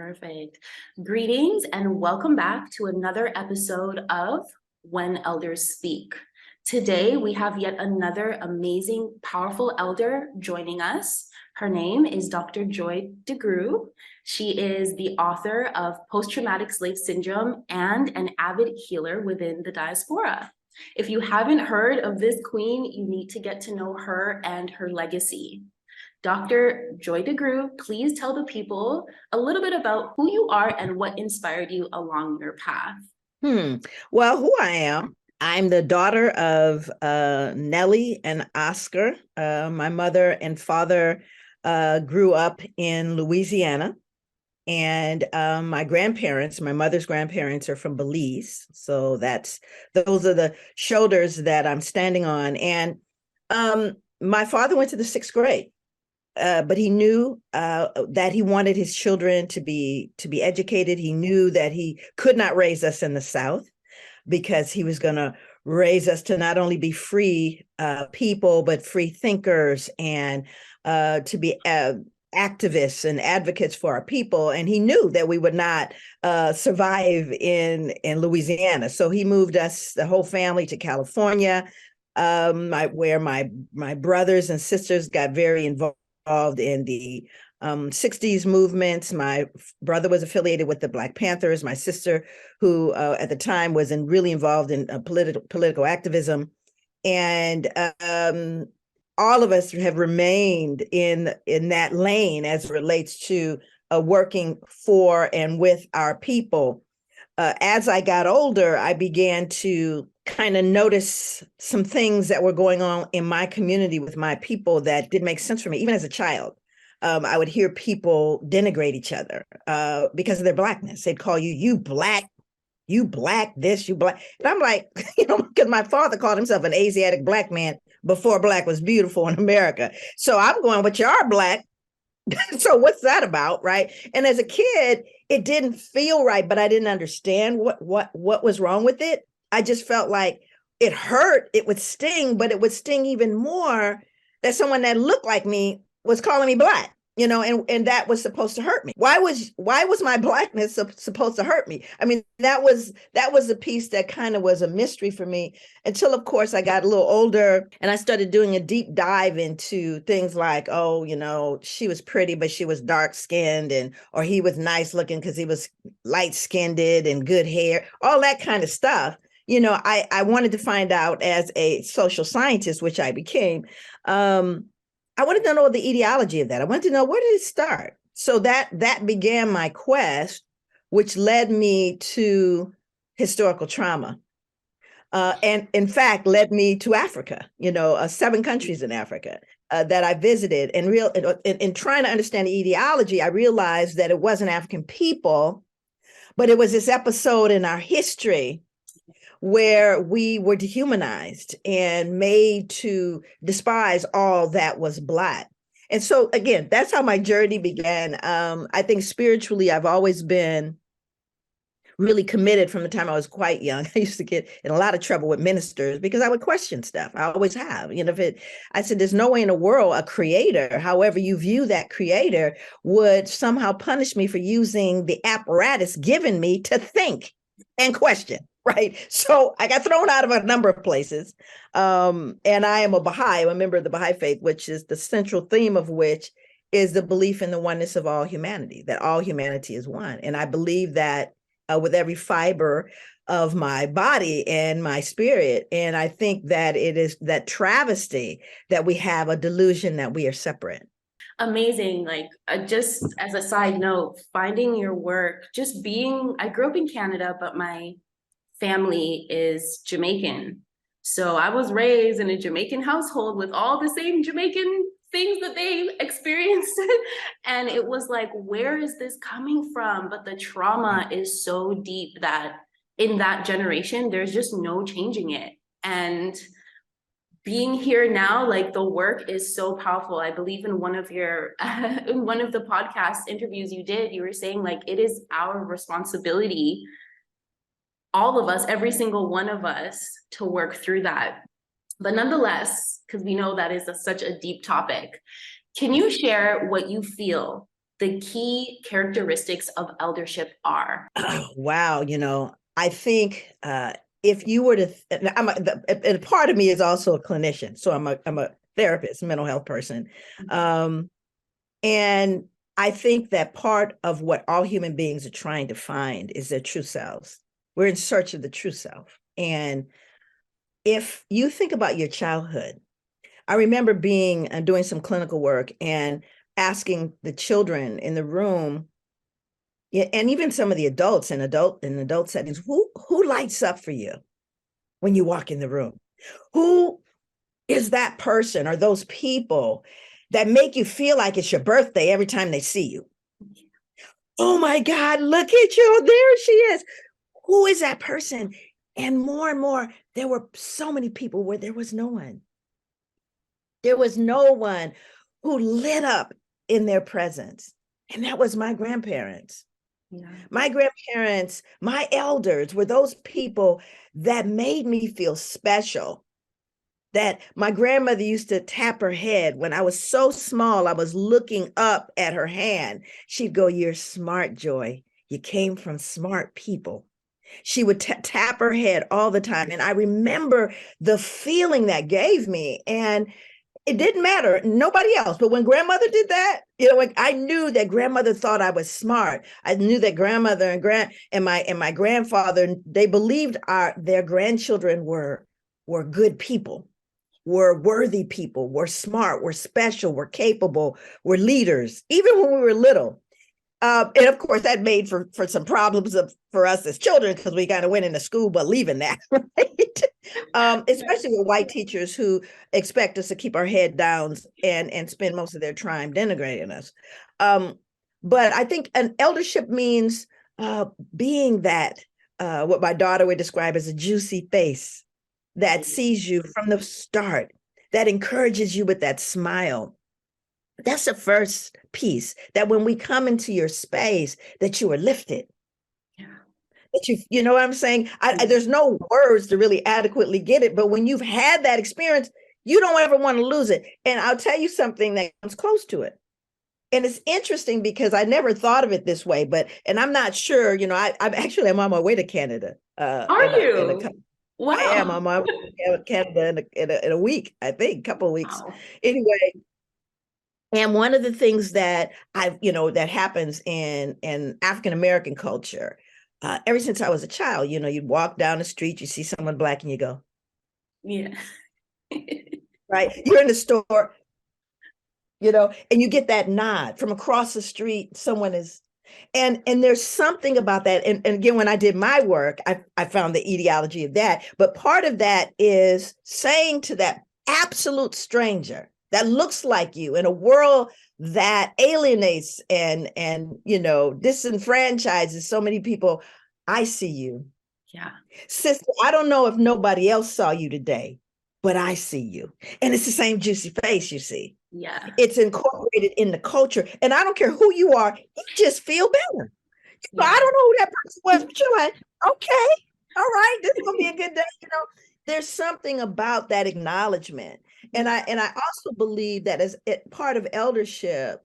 Perfect. Greetings and welcome back to another episode of When Elders Speak. Today, we have yet another amazing, powerful elder joining us. Her name is Dr. Joy DeGruy. She is the author of Post-Traumatic Slave Syndrome and an avid healer within the diaspora. If you haven't heard of this queen, you need to get to know her and her legacy. Dr. Joy DeGruy, please tell the people a little bit about who you are and what inspired you along your path. Well, who I am, I'm the daughter of Nellie and Oscar. My mother and father grew up in Louisiana, and my grandparents, my mother's grandparents, are from Belize. So those are the shoulders that I'm standing on. And my father went to the 6th grade. But he knew that he wanted his children to be educated. He knew that he could not raise us in the South because he was going to raise us to not only be free people, but free thinkers and to be activists and advocates for our people. And he knew that we would not survive in Louisiana. So he moved us, the whole family, to California, where my brothers and sisters got very involved in the 60s movements. My brother was affiliated with the Black Panthers. My sister, who at the time was really involved in political activism, and all of us have remained in that lane as it relates to working for and with our people. As I got older, I began to kind of notice some things that were going on in my community with my people that didn't make sense for me. Even as a child, I would hear people denigrate each other because of their Blackness. They'd call you black, this, you black. And I'm like, because my father called himself an Asiatic Black man before Black was beautiful in America. So I'm going, but you are Black. So what's that about, right? And as a kid, it didn't feel right, but I didn't understand what was wrong with it. I just felt like it hurt, it would sting, but it would sting even more that someone that looked like me was calling me Black, and that was supposed to hurt me. Why was my Blackness supposed to hurt me? I mean, that was a piece that kind of was a mystery for me until, of course, I got a little older and I started doing a deep dive into things like, she was pretty, but she was dark skinned, or he was nice looking because he was light skinned and good hair, all that kind of stuff. I wanted to find out, as a social scientist, which I became, I wanted to know the etiology of that. I wanted to know, where did it start? So that began my quest, which led me to historical trauma. And in fact, led me to Africa, 7 countries in Africa that I visited. And in trying to understand the etiology, I realized that it wasn't African people, but it was this episode in our history where we were dehumanized and made to despise all that was Black. And so, again, that's how my journey began. I think spiritually, I've always been really committed from the time I was quite young. I used to get in a lot of trouble with ministers because I would question stuff. I always have. I said, there's no way in the world a creator, however you view that creator, would somehow punish me for using the apparatus given me to think and question. Right. So I got thrown out of a number of places. And I am a Baha'i, I'm a member of the Baha'i faith, which is the central theme of which is the belief in the oneness of all humanity, that all humanity is one. And I believe that with every fiber of my body and my spirit. And I think that it is that travesty that we have a delusion that we are separate. Amazing. Just as a side note, finding your work, I grew up in Canada, but my family is Jamaican. So I was raised in a Jamaican household with all the same Jamaican things that they experienced. And it was like, where is this coming from? But the trauma is so deep that in that generation, there's just no changing it. And being here now, the work is so powerful. I believe in one of your, in one of the podcast interviews you did, you were saying it is our responsibility, all of us, every single one of us, to work through that. But nonetheless, because we know that is such a deep topic, can you share what you feel the key characteristics of eldership are? Oh, wow. I think if you were to, and part of me is also a clinician. So I'm a therapist, mental health person. And I think that part of what all human beings are trying to find is their true selves. We're in search of the true self. And if you think about your childhood, I remember being doing some clinical work and asking the children in the room, and even some of the adults in adult settings, who lights up for you when you walk in the room? Who is that person or those people that make you feel like it's your birthday every time they see you? Oh my God, look at you. There she is. Who is that person? And more, there were so many people where there was no one. There was no one who lit up in their presence. And that was my grandparents. Yeah. My grandparents, my elders were those people that made me feel special. That my grandmother used to tap her head when I was so small, I was looking up at her hand. She'd go, "You're smart, Joy. You came from smart people." She would tap her head all the time. And I remember the feeling that gave me. And it didn't matter, nobody else. But when grandmother did that, like I knew that grandmother thought I was smart. I knew that grandmother and my grandfather, they believed their grandchildren were good people, were worthy people, were smart, were special, were capable, were leaders, even when we were little. And of course, that made for some problems for us as children because we kind of went into school believing that, right? Especially with white teachers who expect us to keep our head down and spend most of their time denigrating us. But I think an eldership means being that, what my daughter would describe as a juicy face that sees you from the start, that encourages you with that smile. That's the first piece, that when we come into your space, that you are lifted. Yeah. That you know what I'm saying? There's no words to really adequately get it, but when you've had that experience, you don't ever want to lose it. And I'll tell you something that comes close to it. And it's interesting because I never thought of it this way, and I'm not sure, I'm on my way to Canada. Are you? Wow. I am on my way to Canada in a week, I think, couple of weeks. Wow. Anyway. And one of the things that that happens in African American culture, ever since I was a child, you'd walk down the street, you see someone Black, and you go, yeah, right? You're in the store, and you get that nod from across the street. Someone is, and there's something about that. And again, when I did my work, I found the etiology of that. But part of that is saying to that absolute stranger that looks like you in a world that alienates and disenfranchises so many people, I see you. Yeah. Sister, I don't know if nobody else saw you today, but I see you. And it's the same juicy face, you see. Yeah. It's incorporated in the culture. And I don't care who you are, you just feel better. Yeah. I don't know who that person was, but you're like, okay, all right, this is gonna be a good day. There's something about that acknowledgement. And I also believe that as part of eldership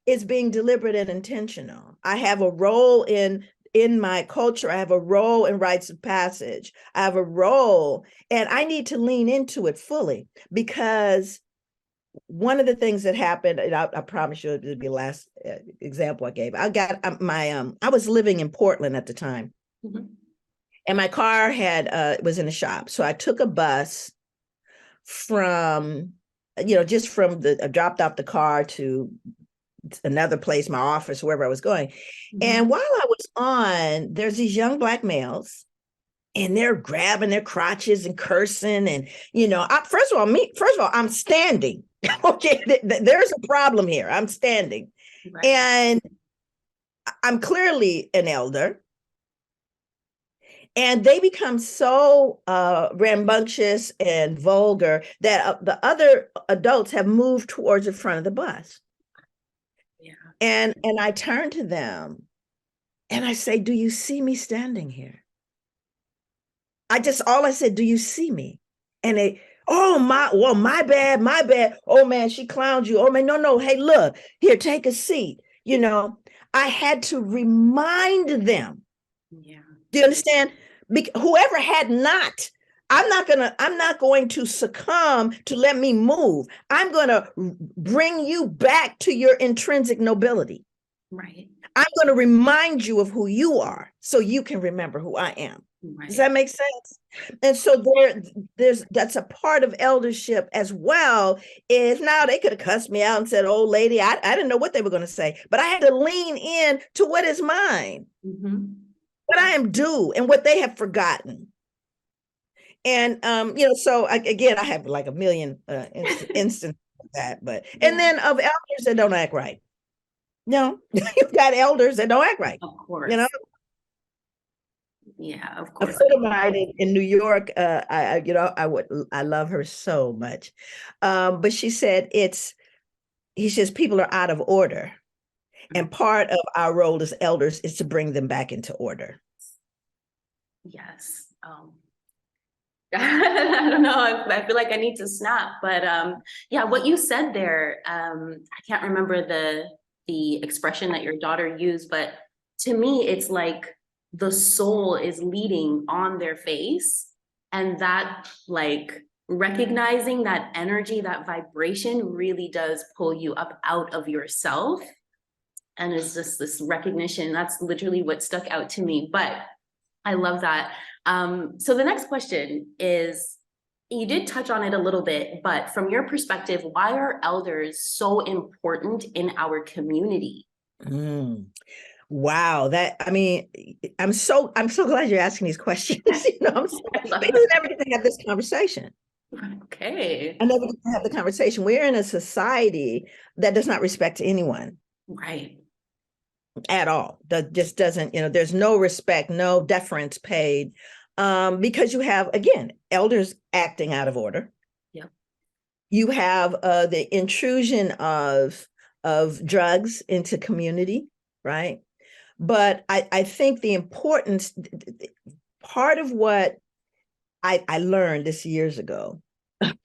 is being deliberate and intentional. I have a role in my culture. I have a role in rites of passage. I have a role, and I need to lean into it fully, because one of the things that happened, and I promise you it'll be the last example I gave. I got I was living in Portland at the time. Mm-hmm. And my car was in the shop. So I took a bus from, I dropped off the car to another place, my office, wherever I was going. Mm-hmm. And while I was on, there's these young Black males, and they're grabbing their crotches and cursing. And, first of all, I'm standing. Okay, there's a problem here. I'm standing. Right. And I'm clearly an elder. And they become so rambunctious and vulgar that the other adults have moved towards the front of the bus. Yeah. And I turn to them and I say, "Do you see me standing here?" All I said, "Do you see me?" And they, "Oh, my bad. Oh man, she clowned you. Oh man, no, hey, look, here, take a seat." I had to remind them. Yeah. Do you understand? Whoever had not, I'm not going to succumb to let me move. I'm going to bring you back to your intrinsic nobility. Right. I'm going to remind you of who you are so you can remember who I am. Right. Does that make sense? And so that's a part of eldership as well. Is now they could have cussed me out and said, "Old lady," I didn't know what they were going to say, but I had to lean in to what is mine, what I am due, and what they have forgotten. And so again, I have like a million instances of that, and then of elders that don't act right. No, you've got elders that don't act right. Of course. Yeah, of course. A friend of mine in New York, I love her so much. But she said he says people are out of order. And part of our role as elders is to bring them back into order. Yes. I don't know. I feel like I need to snap, but yeah, what you said there, I can't remember the expression that your daughter used, but to me, it's like the soul is leading on their face, and that like recognizing that energy, that vibration really does pull you up out of yourself. And it's just this recognition. That's literally what stuck out to me. But I love that. So the next question is, you did touch on it a little bit, but from your perspective, why are elders so important in our community? Wow, I'm so glad you're asking these questions. Because I never get to have this conversation. Okay. I never get to have the conversation. We're in a society that does not respect anyone. Right. At all. That just doesn't, there's no respect, no deference paid, because you have, again, elders acting out of order. Yep. You have the intrusion of drugs into community, right? But I think the importance, part of what I learned this years ago,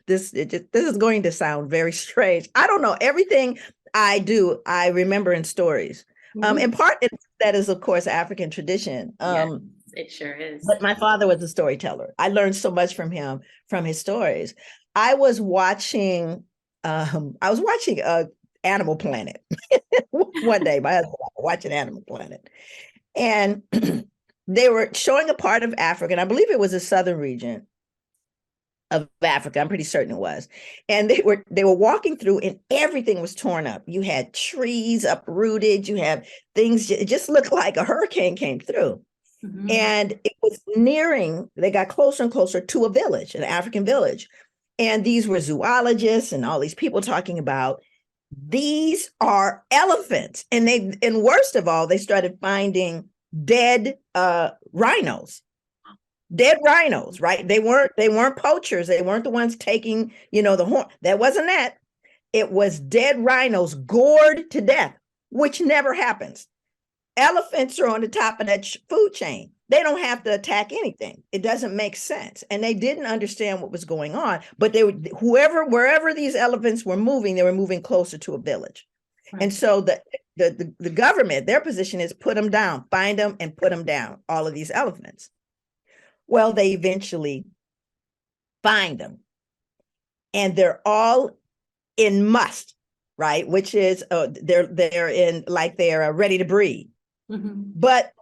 this is going to sound very strange. I don't know. Everything I do, I remember in stories. In part, that is, of course, African tradition. Yes, it sure is. But my father was a storyteller. I learned so much from him, from his stories. I was watching Animal Planet one day. My husband was watching Animal Planet, and they were showing a part of Africa, and I believe it was the southern region of Africa. I'm pretty certain it was. And they were walking through, and everything was torn up. You had trees uprooted. You have things, it just looked like a hurricane came through. And it was nearing, they got closer and closer to a village, an African village. And these were zoologists and all these people talking about, these are elephants. And worst of all, they started finding dead rhinos. Dead rhinos, right? They weren't poachers. They weren't the ones taking, the horn. That wasn't that. It was dead rhinos gored to death, which never happens. Elephants are on the top of that food chain. They don't have to attack anything. It doesn't make sense. And they didn't understand what was going on, but wherever these elephants were moving, they were moving closer to a village. Right. And so the government, their position is put them down, find them and put them down, all of these elephants. Well, they eventually find them, and they're all in must, right? Which is they're in, like, they're ready to breed. But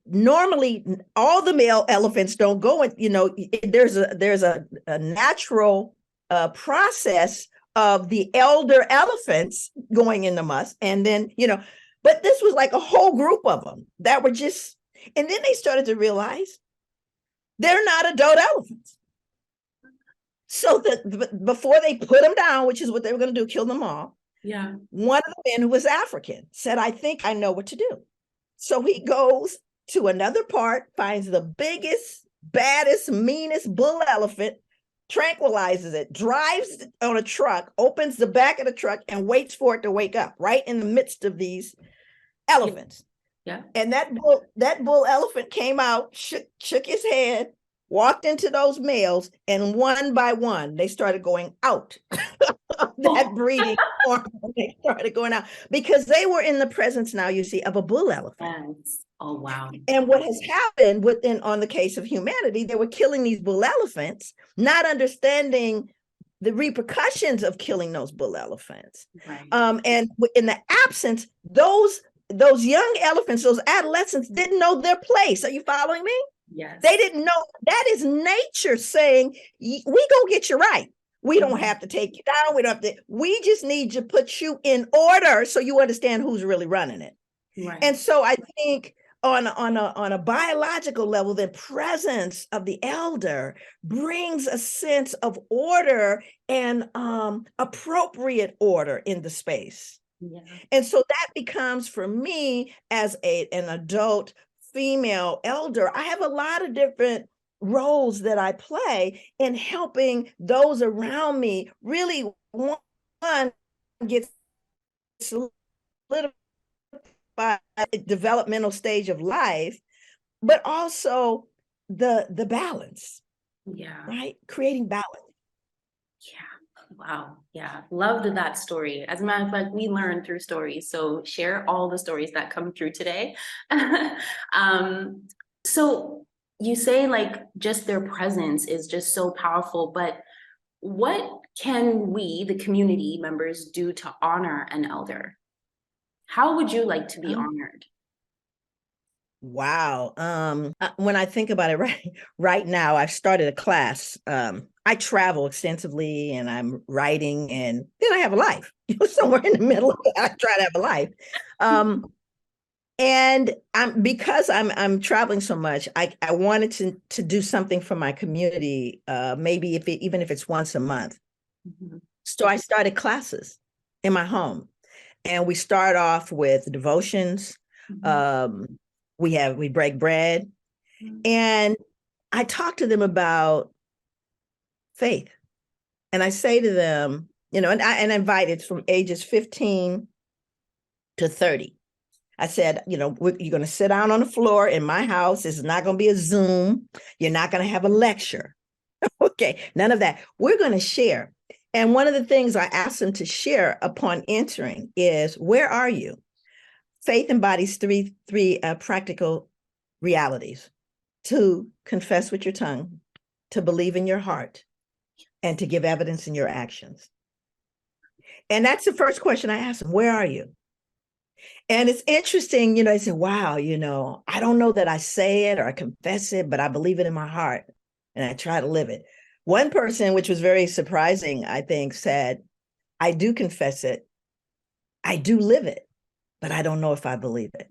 normally, all the male elephants don't go in. There's a natural process of the elder elephants going in the must, and then But this was like a whole group of them that were just, and then they started to realize they're not adult elephants. So before they put them down, which is what they were going to do, kill them all. Yeah. One of the men who was African said, "I think I know what to do." So he goes to another part, finds the biggest, baddest, meanest bull elephant, tranquilizes it, drives it on a truck, opens the back of the truck, and waits for it to wake up right in the midst of these elephants. Yeah. And that bull elephant came out, shook his head, walked into those males, and one by one, they started going out of that breeding form. They started going out because they were in the presence now, you see, of a bull elephant. Yes. Oh, wow. And what has happened within, on the case of humanity, they were killing these bull elephants, not understanding the repercussions of killing those bull elephants. Right. And in the absence, those young elephants, those adolescents didn't know their place. Are you following me? Yes. They didn't know. That is nature saying, we gonna get you right. We don't have to take you down. We don't have to. We just need to put you in order so you understand who's really running it. Right. And so I think on a biological level, the presence of the elder brings a sense of order and appropriate order in the space. Yeah. And so that becomes, for me, as an adult female elder, I have a lot of different roles that I play in helping those around me really, one, get solidified developmental stage of life, but also the balance, Yeah. right? Creating balance. Yeah. Wow. Yeah. Loved that story. As a matter of fact, we learn through stories. So share all the stories that come through today. So you say like just their presence is just so powerful, but what can we, the community members, do to honor an elder? How would you like to be honored? Wow. When I think about it right now, I've started a class. I travel extensively and I'm writing, and then I have a life. Somewhere in the middle of it, I try to have a life. And because I'm traveling so much, I wanted to do something for my community, maybe even if it's once a month. Mhm. So I started classes in my home, and we start off with devotions. Mhm. We break bread, and I talk to them about faith. And I say to them, and I invite it from ages 15 to 30. I said, you're going to sit down on the floor in my house. This is not going to be a Zoom. You're not going to have a lecture. Okay, none of that. We're going to share. And one of the things I asked them to share upon entering is, where are you? Faith embodies three practical realities: to confess with your tongue, to believe in your heart, and to give evidence in your actions. And that's the first question I asked them: where are you? And it's interesting, I said, wow, I don't know that I say it or I confess it, but I believe it in my heart and I try to live it. One person, which was very surprising, I think, said, I do confess it, I do live it, but I don't know if I believe it.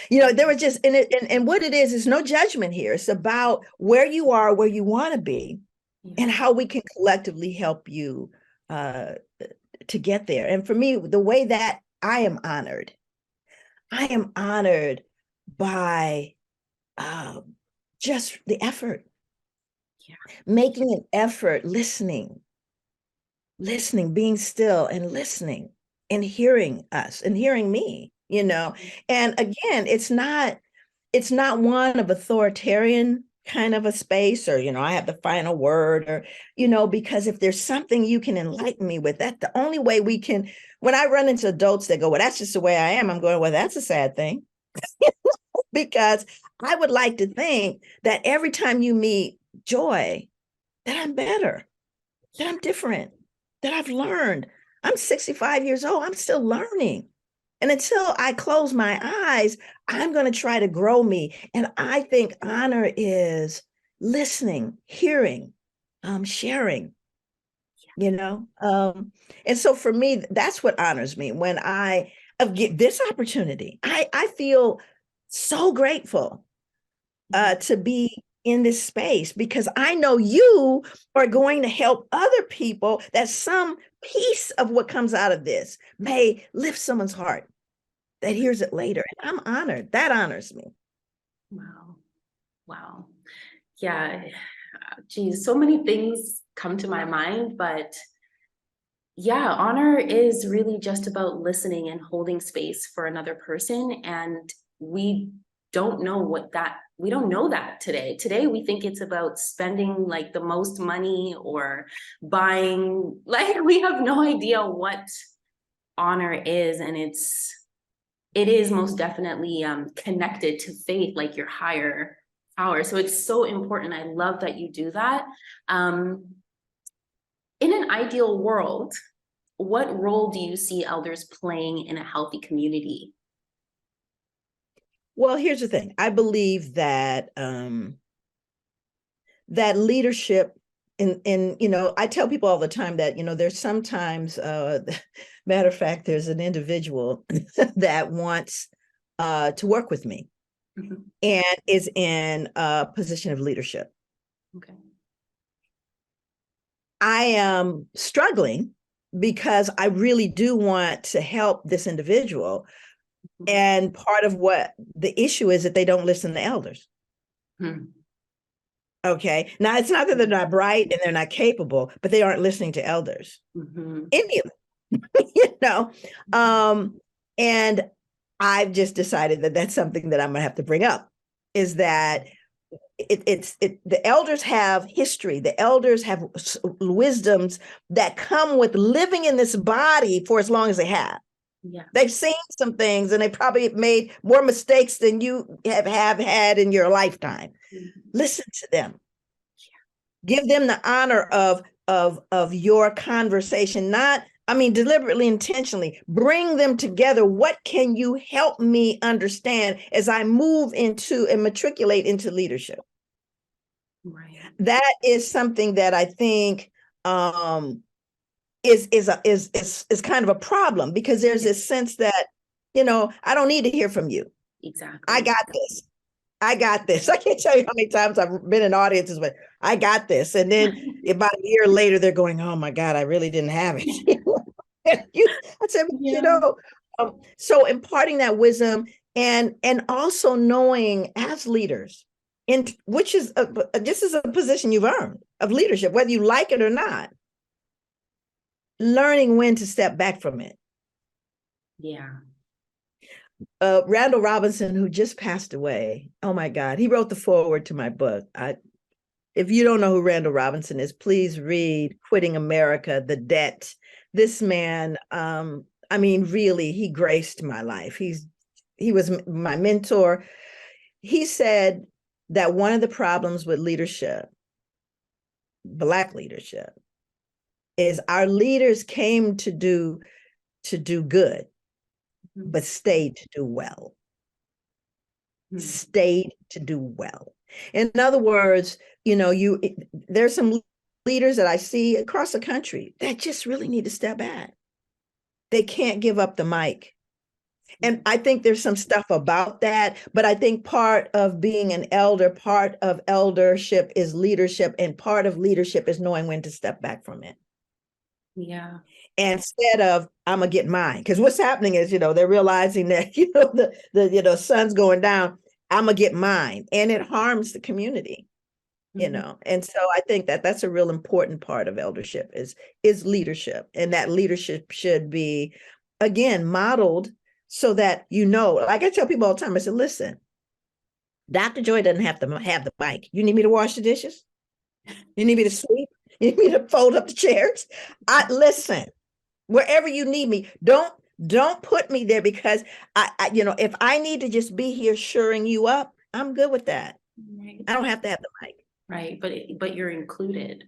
There was just, and what it is no judgment here. It's about where you are, where you want to be, and how we can collectively help you to get there. And for me, the way that I am honored by just the effort, making an effort, listening, being still and listening and hearing us and hearing me, And again, it's not one of authoritarian kind of a space, or, I have the final word, or, because if there's something you can enlighten me with, that's the only way we can. When I run into adults that go, well, that's just the way I am, I'm going, well, that's a sad thing. Because I would like to think that every time you meet joy, that I'm better, that I'm different, that I've learned. I'm 65 years old. I'm still learning. And until I close my eyes, I'm going to try to grow me. And I think honor is listening, hearing, sharing, And so for me, that's what honors me. When I get this opportunity, I feel so grateful to be in this space, because I know you are going to help other people, that some piece of what comes out of this may lift someone's heart that hears it later. And I'm honored. That honors me. Wow. Wow. Yeah. Geez, so many things come to my mind, but yeah, honor is really just about listening and holding space for another person. And we don't know we don't know that today. Today, we think it's about spending like the most money or buying, like we have no idea what honor is. And it is most definitely connected to faith, like your higher power. So it's so important. I love that you do that. In an ideal world, what role do you see elders playing in a healthy community? Well, here's the thing. I believe that that leadership in I tell people all the time that there's sometimes matter of fact, there's an individual that wants to work with me and is in a position of leadership. Okay. I am struggling because I really do want to help this individual. And part of what the issue is that they don't listen to elders. Okay. Now, it's not that they're not bright and they're not capable, but they aren't listening to elders. Any of them, and I've just decided that that's something that I'm going to have to bring up, is that the elders have history. The elders have wisdoms that come with living in this body for as long as they have. Yeah. They've seen some things and they probably made more mistakes than you have had in your lifetime. Listen to them. Give them the honor of your conversation, deliberately, intentionally. Bring them together. What can you help me understand as I move into and matriculate into leadership? Right. That is something that I think is kind of a problem, because there's this sense that, I don't need to hear from you. Exactly. I got this. I got this. I can't tell you how many times I've been in audiences with, I got this. And then about a year later, they're going, oh my God, I really didn't have it. I said, so imparting that wisdom and also knowing as leaders, which is this is a position you've earned of leadership, whether you like it or not, learning when to step back from it. Yeah. Randall Robinson, who just passed away, oh my God, he wrote the foreword to my book. If you don't know who Randall Robinson is, please read Quitting America, The Debt. This man, really, he graced my life. He was my mentor. He said that one of the problems with leadership, Black leadership, is our leaders came to do good, but stayed to do well. Stayed to do well. In other words, there's some leaders that I see across the country that just really need to step back. They can't give up the mic. And I think there's some stuff about that, but I think part of being an elder, part of eldership is leadership, and part of leadership is knowing when to step back from it. Yeah. Instead of, I'm gonna get mine. Because what's happening is, they're realizing that, the sun's going down, I'm gonna get mine. And it harms the community, And so I think that that's a real important part of eldership is leadership. And that leadership should be, again, modeled so that, like I tell people all the time, I said, listen, Dr. Joy doesn't have to have the mic. You need me to wash the dishes? You need me to sweep? You need me to fold up the chairs? Listen, wherever you need me, don't put me there, because if I need to just be here shoring you up, I'm good with that. Right. I don't have to have the mic. Right, but you're included.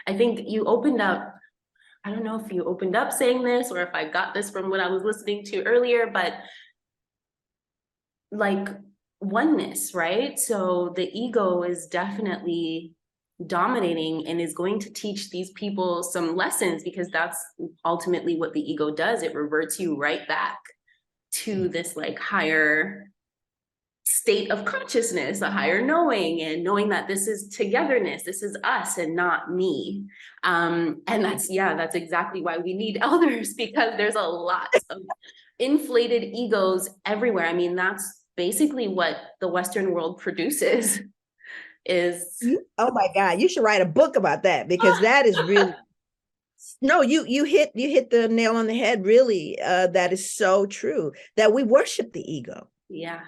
I think you opened up, I don't know if you opened up saying this or if I got this from what I was listening to earlier, but like oneness, right? So the ego is definitely dominating and is going to teach these people some lessons, because that's ultimately what the ego does. It reverts you right back to this like higher state of consciousness, a higher knowing, and knowing that this is togetherness, this is us and not me. And that's exactly why we need elders, because there's a lot of inflated egos everywhere. I mean, that's basically what the Western world produces is. Oh my God, you should write a book about that, because that is really, no, you hit the nail on the head, really. That is so true, that we worship the ego. Yeah.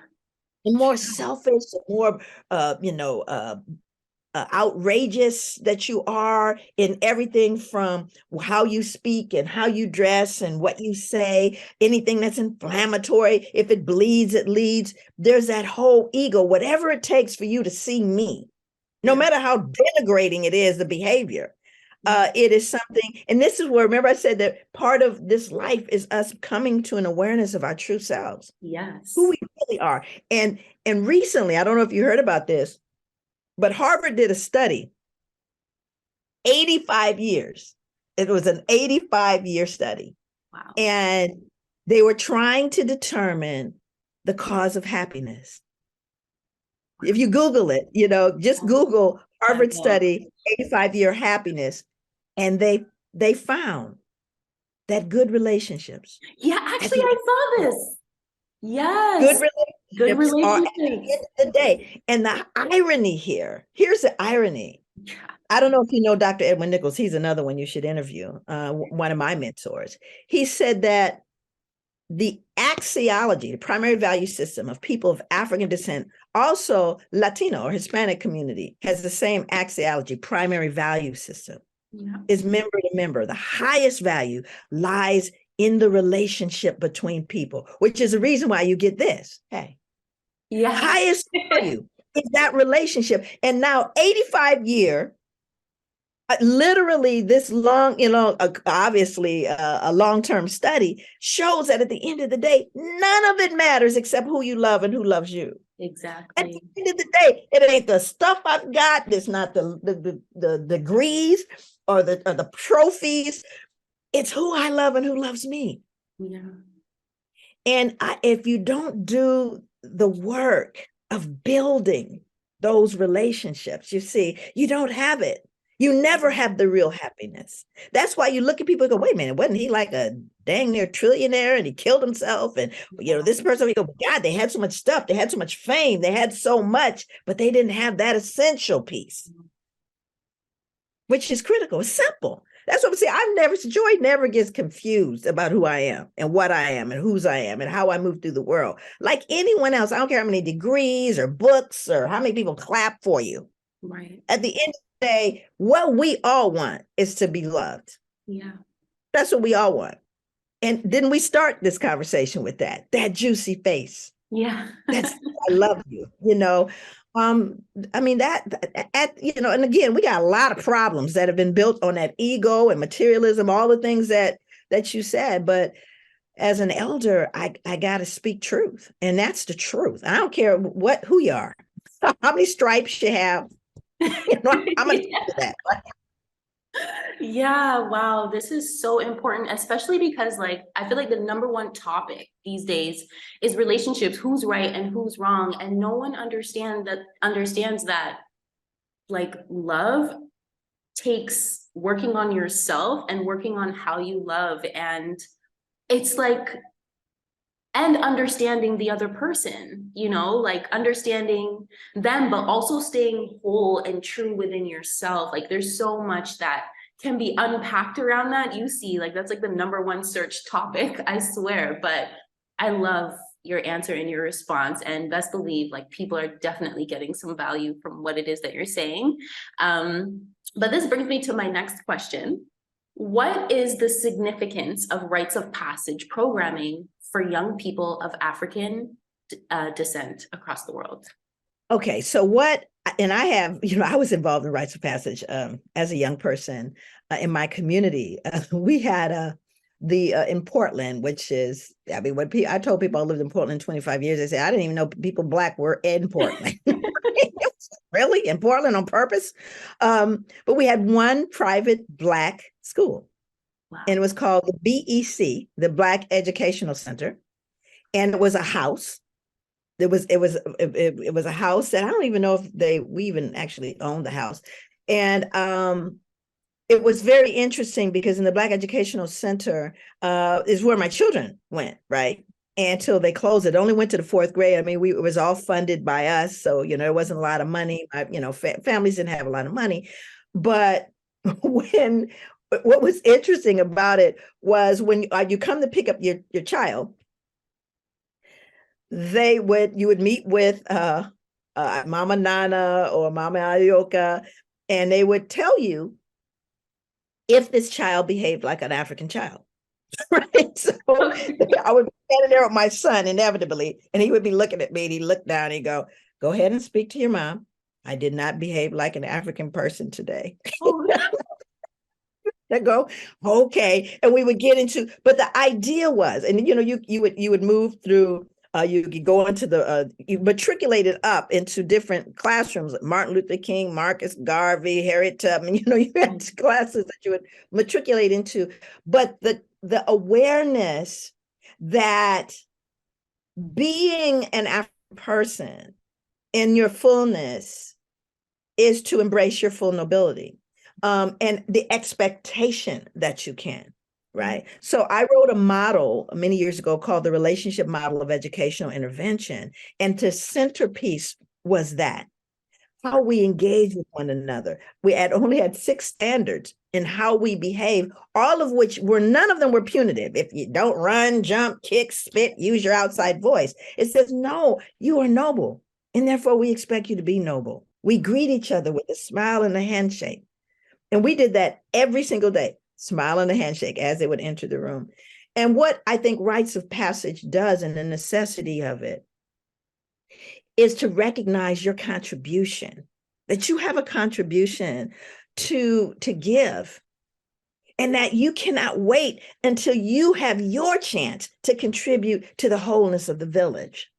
the more selfish, the more, you know, outrageous that you are in everything from how you speak and how you dress and what you say, anything that's inflammatory. If it bleeds, it leads. There's that whole ego, whatever it takes for you to see me, no Yeah. matter how denigrating it is, the behavior. It is something, and this is where, remember I said that part of this life is us coming to an awareness of our true selves, Yes. who we really are. And recently, I don't know if you heard about this, but Harvard did a study, 85 years. It was an 85-year study. Wow. And they were trying to determine the cause of happiness. If you Google it, you know, just Google Harvard study, 85-year happiness, and they found that good relationships. Yeah, actually, I saw this. Good Yes. Good relationships are at the relationships. end of the day. And the irony here, here's the irony. Yeah. I don't know if you know Dr. Edwin Nichols. He's another one you should interview, one of my mentors. He said that the axiology, the primary value system of people of African descent, also Latino or Hispanic community, has the same axiology, primary value system, Yeah. is member to member. The highest value lies in the relationship between people, which is the reason why you get this. Hey, Yeah. highest value is that relationship. And now 85-year, literally this long, you know, obviously a long-term study shows that at the end of the day, none of it matters except who you love and who loves you. Exactly. At the end of the day, it ain't the stuff I've got. It's not the degrees or the trophies. It's who I love and who loves me. Yeah. And if you don't do the work of building those relationships, you see, you don't have it. You never have the real happiness. That's why you look at people and go, wait a minute, wasn't he like a dang near trillionaire and he killed himself? And, you know, this person, you go, God, they had so much stuff. They had so much fame. They had so much, but they didn't have that essential piece, which is critical. It's simple. That's what I'm saying. Joy never gets confused about who I am and what I am and whose I am and how I move through the world. Like anyone else, I don't care how many degrees or books or how many people clap for you. Right. At the end of the day, what we all want is to be loved. Yeah. That's what we all want. And didn't we start this conversation with that juicy face? Yeah. That's, I love you, you know. I mean you know, and again, we got a lot of problems that have been built on that ego and materialism, all the things that you said. But as an elder, I got to speak truth, and that's the truth. I don't care who you are, how many stripes you have. You know, I'm gonna do that. Yeah, wow, this is so important, especially because like I feel like the number one topic these days is relationships, who's right and who's wrong, and no one understands that like love takes working on yourself and working on how you love, and it's like and understanding the other person, you know, like understanding them, but also staying whole and true within yourself. Like there's so much that can be unpacked around that. You see, like that's like the number one search topic, I swear. But I love your answer and your response, and best believe like people are definitely getting some value from what it is that you're saying. But this brings me to my next question. What is the significance of rites of passage programming for young people of African descent across the world? Okay, so what, and I have, you know, I was involved in rites of passage as a young person in my community. We had in Portland, which is, I mean, I told people I lived in Portland 25 years, they said, I didn't even know people Black were in Portland. Really? In Portland on purpose? But we had one private Black school, Wow. and it was called the BEC, the Black Educational Center. And it was a house. It was a house that I don't even know if we even actually owned the house. And it was very interesting because in the Black Educational Center is where my children went, right? Until they closed it. Only went to the fourth grade. I mean, it was all funded by us. So, you know, it wasn't a lot of money. You know, families didn't have a lot of money. But what was interesting about it was when you come to pick up your child, you would meet with Mama Nana or Mama Ayoka, and they would tell you if this child behaved like an African child. Right. So I would be standing there with my son inevitably, and he would be looking at me, and he'd look down and he'd go ahead and speak to your mom. I did not behave like an African person today. Oh, I go, okay. And we would get into, but the idea was, and you would move through, you could go into you matriculated up into different classrooms, like Martin Luther King, Marcus Garvey, Harriet Tubman, you had classes that you would matriculate into. But the awareness that being an African person in your fullness is to embrace your full nobility, and the expectation that you can, right? So I wrote a model many years ago called the relationship model of educational intervention, and the centerpiece was that how we engage with one another. We only had 6 standards in how we behave, all of which none of them were punitive. If you don't run, jump, kick, spit, use your outside voice. It says, no, you are noble, and therefore we expect you to be noble. We greet each other with a smile and a handshake. And we did that every single day, smile and a handshake as they would enter the room. And what I think rites of passage does, and the necessity of it, is to recognize your contribution, that you have a contribution to give, and that you cannot wait until you have your chance to contribute to the wholeness of the village.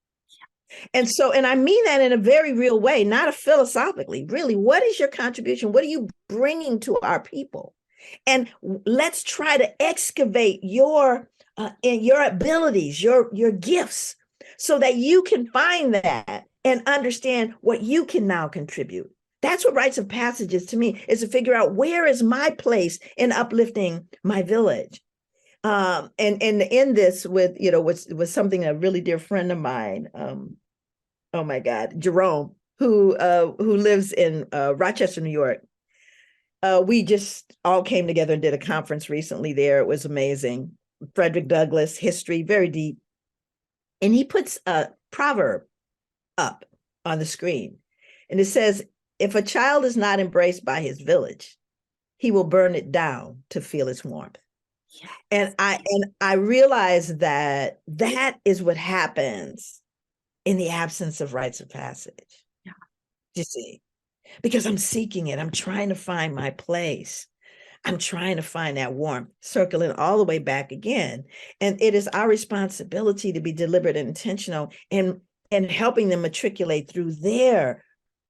And I mean that in a very real way, not a philosophically. Really, what is your contribution? What are you bringing to our people? And let's try to excavate your abilities, your gifts, so that you can find that and understand what you can now contribute. That's what rites of passage is to me, is to figure out, where is my place in uplifting my village? And in this with something a really dear friend of mine, oh my God, Jerome, who lives in Rochester, New York. We just all came together and did a conference recently there. It was amazing. Frederick Douglass, history, very deep. And he puts a proverb up on the screen. And it says, if a child is not embraced by his village, he will burn it down to feel its warmth. Yes. And I realize that is what happens in the absence of rites of passage. Yeah. You see, because I'm seeking it. I'm trying to find my place. I'm trying to find that warmth, circling all the way back again. And it is our responsibility to be deliberate and intentional and helping them matriculate through their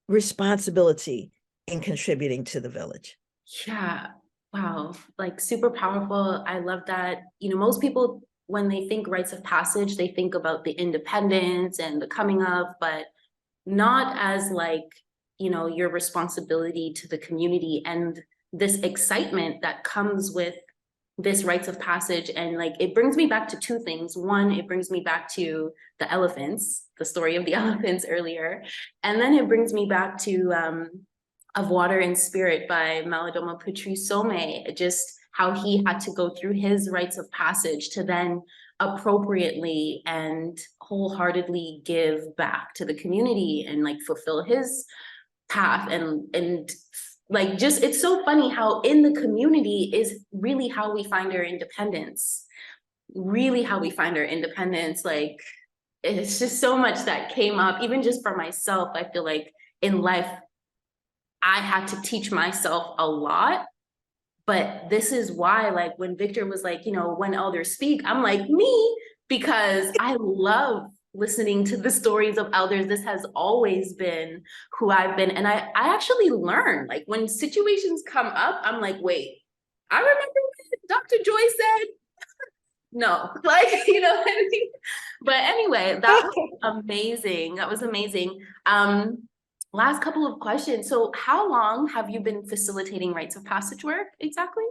responsibility in contributing to the village. Yeah. Wow. Like, super powerful. I love that. Most people, when they think rites of passage, they think about the independence and the coming of, but not as like, your responsibility to the community and this excitement that comes with this rites of passage. And like, it brings me back to 2 things. One, it brings me back to the elephants, the story of the elephants earlier. And then it brings me back to Of Water and Spirit by Malidoma Putri Some, just how he had to go through his rites of passage to then appropriately and wholeheartedly give back to the community and like fulfill his path. And like, just, it's so funny how in the community is really how we find our independence, Like, it's just so much that came up, even just for myself. I feel like in life, I had to teach myself a lot, but this is why, like, when Victor was like, when elders speak, I'm like, me, because I love listening to the stories of elders. This has always been who I've been. And I actually learn, like, when situations come up, I'm like, wait, I remember what Dr. Joy said. No, like, what I mean? But anyway, that was amazing. Last couple of questions. So how long have you been facilitating rites of passage work exactly?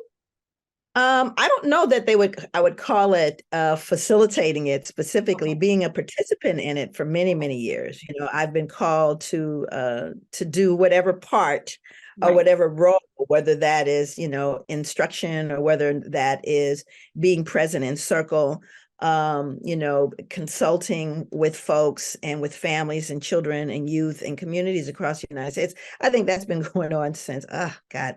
I don't know that I would call it facilitating it specifically, being a participant in it for many, many years. I've been called to do whatever part or whatever role, whether that is, instruction or whether that is being present in circle. consulting with folks and with families and children and youth and communities across the United States. I think that's been going on since, oh God,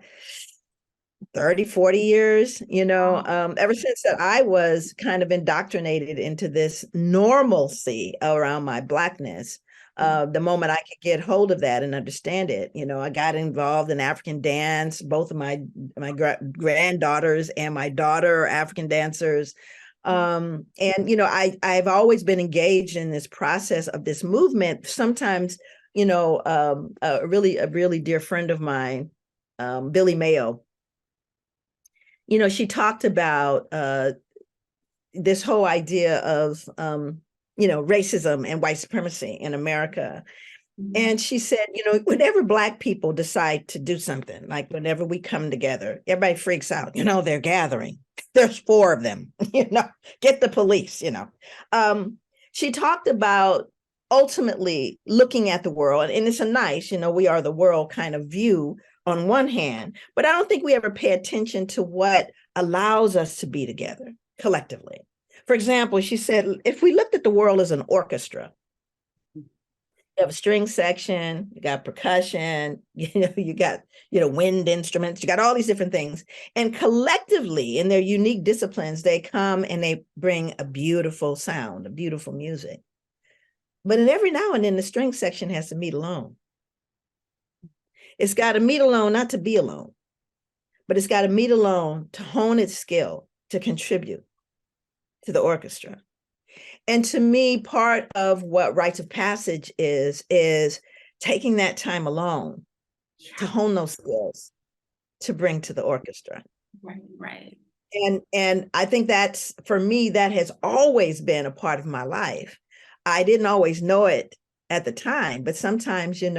30, 40 years, ever since that I was kind of indoctrinated into this normalcy around my Blackness. The moment I could get hold of that and understand it, I got involved in African dance. Both of my granddaughters and my daughter are African dancers. I've always been engaged in this process of this movement. Sometimes, a really dear friend of mine, Billy Mayo, she talked about this whole idea of, racism and white supremacy in America. And she said, whenever Black people decide to do something, like whenever we come together, everybody freaks out, they're gathering. There's 4 of them, get the police, She talked about ultimately looking at the world, and it's a nice, we are the world kind of view on one hand, but I don't think we ever pay attention to what allows us to be together collectively. For example, she said, if we looked at the world as an orchestra, you have a string section, you got percussion, you got, wind instruments, you got all these different things. And collectively in their unique disciplines, they come and they bring a beautiful sound, a beautiful music. But every now and then the string section has to meet alone. It's got to meet alone, not to be alone, but it's got to meet alone to hone its skill, to contribute to the orchestra. And to me, part of what rites of passage is taking that time alone to hone those skills, to bring to the orchestra. Right. And I think that's, for me, that has always been a part of my life. I didn't always know it at the time, but sometimes, you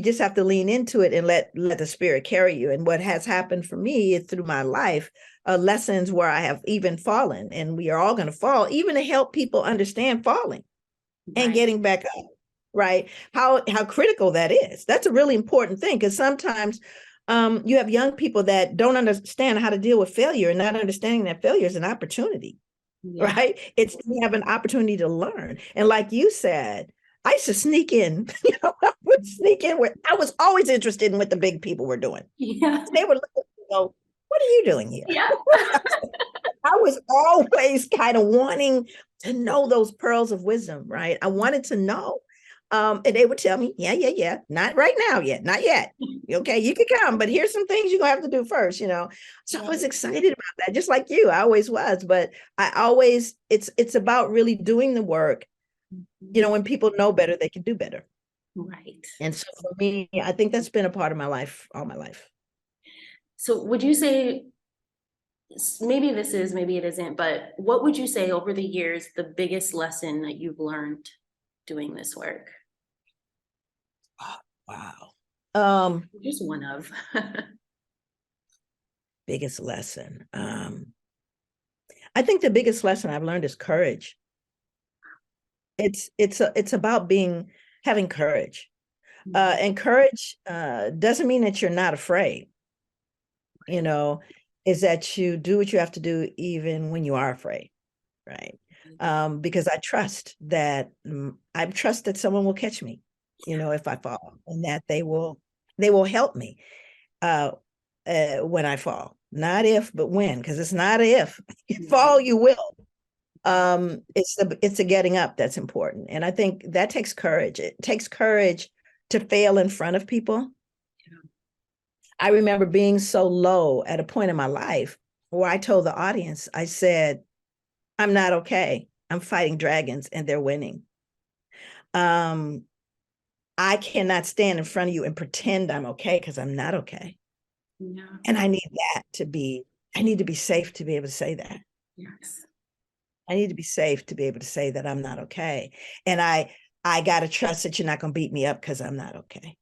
just have to lean into it and let the spirit carry you. And what has happened for me is through my life, lessons where I have even fallen, and we are all going to fall, even to help people understand falling and getting back up, right? How critical that is. That's a really important thing, because sometimes you have young people that don't understand how to deal with failure, and not understanding that failure is an opportunity, right? It's, we have an opportunity to learn. And like you said, I used to sneak in, I would sneak in where I was always interested in what the big people were doing. Yeah. They would look at me and go, what are you doing here? Yeah. I was always kind of wanting to know those pearls of wisdom, right? I wanted to know. And they would tell me, yeah, not right now yet, not yet. Okay, you can come, but here's some things you're gonna have to do first, So I was excited about that, just like you, I always was. But it's about really doing the work. When people know better, they can do better. Right. And so for me, I think that's been a part of my life, all my life. So would you say, maybe this is, maybe it isn't, but what would you say over the years, the biggest lesson that you've learned doing this work? Oh, wow. Just one of. Biggest lesson. I think the biggest lesson I've learned is courage. It's about having courage. And courage doesn't mean that you're not afraid, is that you do what you have to do even when you are afraid, right? Because I trust that someone will catch me, if I fall, and that they will help me when I fall. Not if, but when, because it's not if. You fall, you will. It's the getting up that's important. And I think that takes courage. It takes courage to fail in front of people. I remember being so low at a point in my life where I told the audience, I said, I'm not okay. I'm fighting dragons and they're winning. I cannot stand in front of you and pretend I'm okay, because I'm not okay. Yeah. And I need to be safe to be able to say that. Yes. I need to be safe to be able to say that I'm not okay. And I got to trust that you're not going to beat me up because I'm not okay.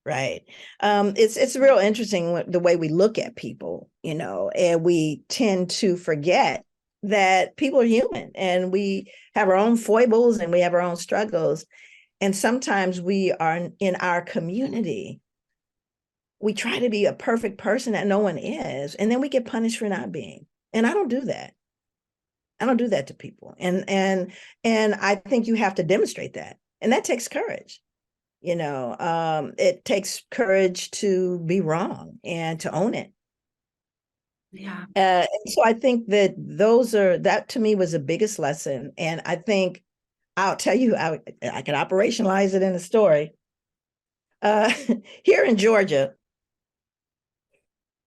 Right. It's real interesting the way we look at people, and we tend to forget that people are human and we have our own foibles and we have our own struggles. And sometimes we are in our community, we try to be a perfect person that no one is, and then we get punished for not being. And I don't do that. I don't do that to people. And I think you have to demonstrate that. And that takes courage. It takes courage to be wrong and to own it. Yeah. So I think that to me was the biggest lesson. And I think I'll tell you, I can operationalize it in a story. Here in Georgia,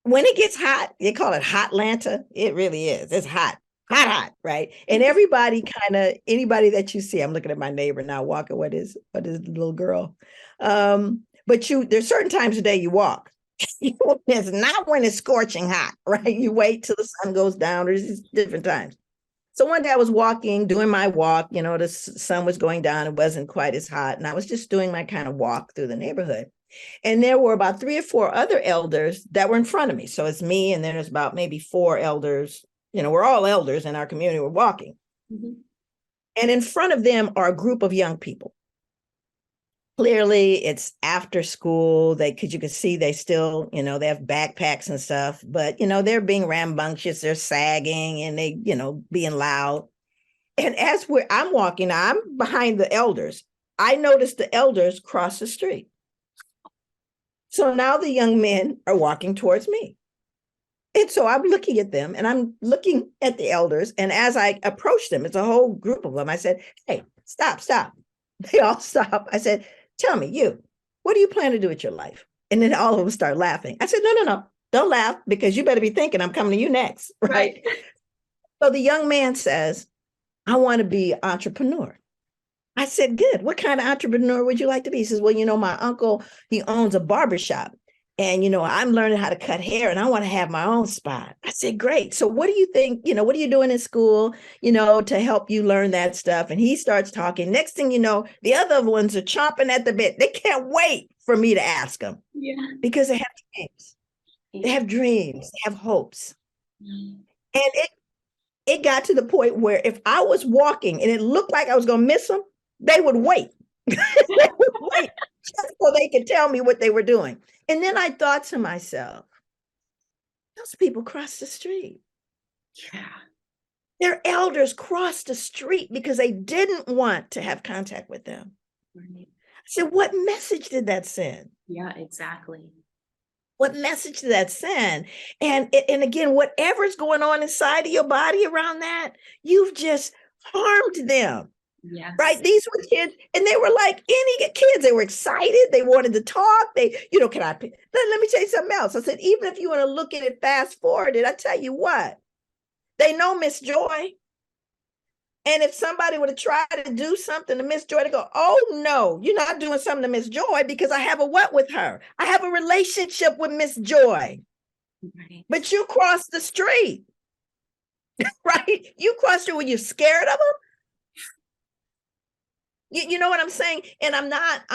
when it gets hot, they call it hot Atlanta. It really is. It's hot, hot, right? And everybody anybody that you see, I'm looking at my neighbor now walking with his the little girl. But there's certain times of day you walk. It's not when it's scorching hot, right? You wait till the sun goes down. There's different times. So one day I was walking, doing my walk, the sun was going down. It wasn't quite as hot. And I was just doing my kind of walk through the neighborhood. And there were about 3 or 4 other elders that were in front of me. So it's me, and then there's about maybe 4 elders. We're all elders in our community. We're walking. Mm-hmm. And in front of them are a group of young people. Clearly, it's after school. Because you can see they still, they have backpacks and stuff, but, they're being rambunctious, they're sagging, and they, being loud. And as I'm walking, I'm behind the elders. I noticed the elders cross the street. So now the young men are walking towards me. And so I'm looking at them, and I'm looking at the elders. And as I approached them, it's a whole group of them. I said, "Hey, stop. They all stop. I said, "Tell me, what do you plan to do with your life?" And then all of them start laughing. I said, No, don't laugh, because you better be thinking I'm coming to you next. Right. So the young man says, "I want to be an entrepreneur." I said, "Good. What kind of entrepreneur would you like to be?" He says, "Well, my uncle, he owns a barbershop. And, I'm learning how to cut hair, and I want to have my own spot." I said, "Great. So what do you think, what are you doing in school, to help you learn that stuff?" And he starts talking. Next thing you know, the other ones are chomping at the bit. They can't wait for me to ask them. Yeah. Because they have dreams. They have dreams. They have hopes. And it got to the point where if I was walking and it looked like I was going to miss them, they would wait. They would wait just so they could tell me what they were doing. And then I thought to myself, those people crossed the street. Yeah. Their elders crossed the street because they didn't want to have contact with them. Right. I said, what message did that send? Yeah, exactly. What message did that send? And again, whatever's going on inside of your body around that, you've just harmed them. Yes. Right? These were kids, and they were like any kids. They were excited. They wanted to talk. Let me tell you something else. I said, even if you want to look at it fast forwarded, I tell you what, they know Miss Joy. And if somebody would have tried to do something to Miss Joy, to go, "Oh no, you're not doing something to Miss Joy, because I have a what with her? I have a relationship with Miss Joy." Right. But you crossed the street, right? You crossed it when you're scared of them. You know what I'm saying? And I'm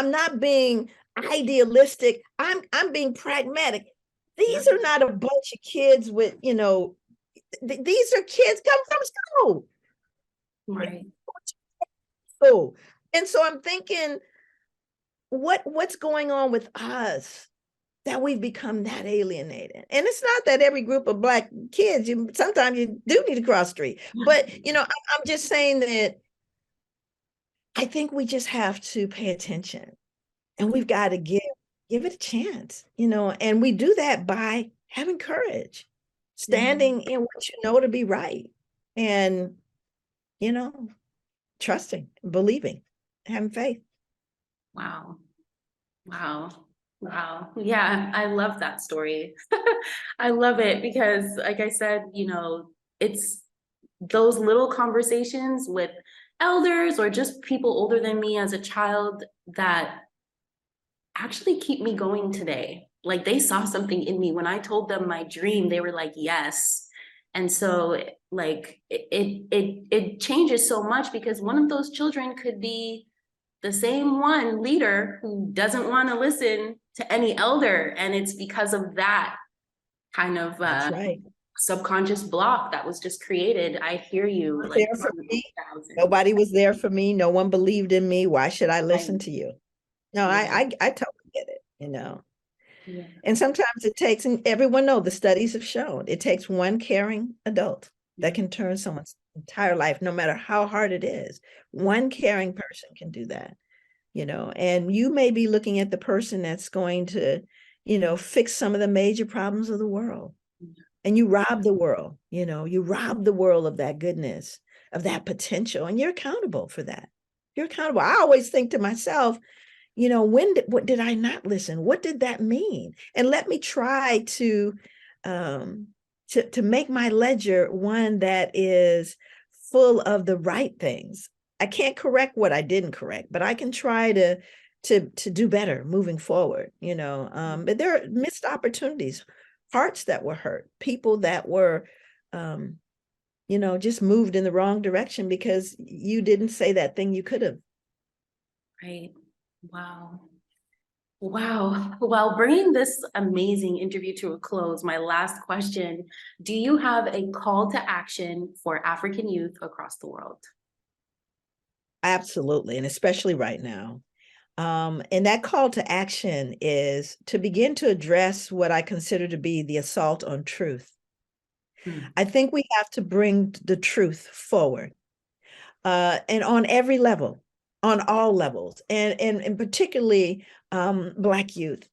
not being idealistic. I'm being pragmatic. These are not a bunch of kids with, these are kids come from school. Right. School. And so I'm thinking, what's going on with us that we've become that alienated? And it's not that every group of Black kids, sometimes you do need to cross the street. But, I'm just saying that I think we just have to pay attention, and we've got to give it a chance, and we do that by having courage, standing in what you know to be right, and, trusting, believing, having faith. Wow. Yeah, I love that story. I love it because, like I said, it's those little conversations with elders or just people older than me as a child that actually keep me going today. Like, they saw something in me. When I told them my dream, they were like, yes. And so, like, it changes so much, because one of those children could be the same one leader who doesn't want to listen to any elder. And it's because of that kind of That's right. subconscious block that was just created. I hear you. Not Like, there for me. Nobody was there for me. No one believed in me. Why should I listen to you? No, I totally get it, Yeah. And sometimes it takes, and everyone knows, the studies have shown, it takes one caring adult that can turn someone's entire life, no matter how hard it is. One caring person can do that, and you may be looking at the person that's going to, fix some of the major problems of the world. And you rob the world, you rob the world of that goodness, of that potential, and you're accountable for that. You're accountable. I always think to myself, what did I not listen? What did that mean? And let me try um, to make my ledger one that is full of the right things. I can't correct what I didn't correct, but I can try to do better moving forward. But there are missed opportunities, hearts that were hurt, people that were, just moved in the wrong direction because you didn't say that thing you could have. Right. Wow. Wow. Well, bringing this amazing interview to a close, my last question, do you have a call to action for African youth across the world? Absolutely, and especially right now. And that call to action is to begin to address what I consider to be the assault on truth. Hmm. I think we have to bring the truth forward, and on every level, on all levels, and particularly Black youth,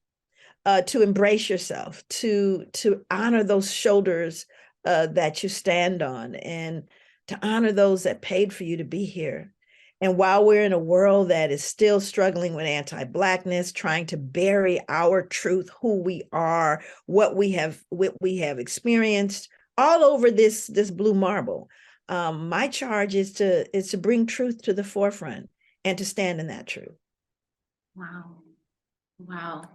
to embrace yourself, to honor those shoulders that you stand on, and to honor those that paid for you to be here. And while we're in a world that is still struggling with anti-Blackness, trying to bury our truth, who we are, what we have experienced all over this blue marble, my charge is to bring truth to the forefront and to stand in that truth. Wow. Wow.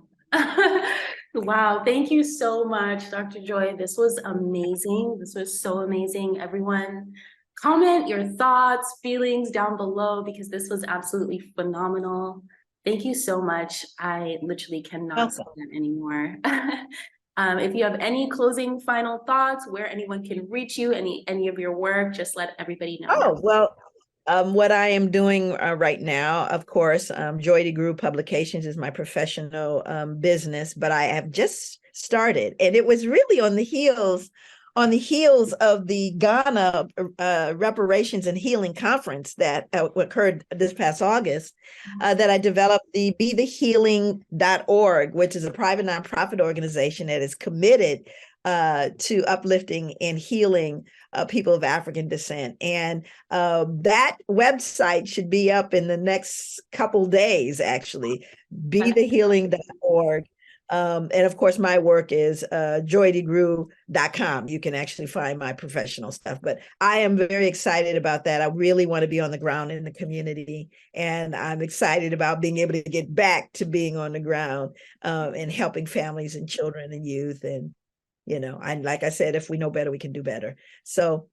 Wow. Thank you so much, Dr. Joy. This was amazing. This was so amazing. Everyone, comment your thoughts, feelings down below because this was absolutely phenomenal. Thank you so much. I literally cannot say that anymore. If you have any closing final thoughts, where anyone can reach you, any of your work, just let everybody know. Oh, well, what I am doing right now, of course, Joy DeGruy Publications is my professional business, but I have just started, and it was really on the heels of the Ghana Reparations and Healing Conference that occurred this past August, that I developed the BeTheHealing.org, which is a private nonprofit organization that is committed to uplifting and healing people of African descent. And that website should be up in the next couple days, actually, BeTheHealing.org. And of course, my work is joydegruy.com. You can actually find my professional stuff, but I am very excited about that. I really want to be on the ground in the community, and I'm excited about being able to get back to being on the ground and helping families and children and youth. And like I said, if we know better, we can do better. So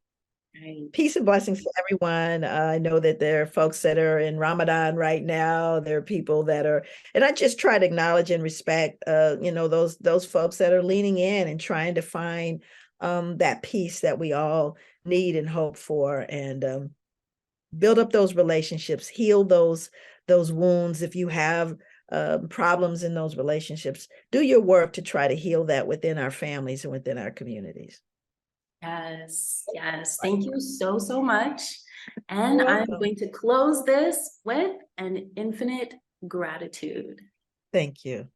peace and blessings to everyone. I know that there are folks that are in Ramadan right now. There are people that are, and I just try to acknowledge and respect, those folks that are leaning in and trying to find that peace that we all need and hope for, and build up those relationships, heal those wounds. If you have problems in those relationships, do your work to try to heal that within our families and within our communities. Yes, yes. Thank you so, so much. And You're I'm welcome. going to close this with an infinite gratitude. Thank you.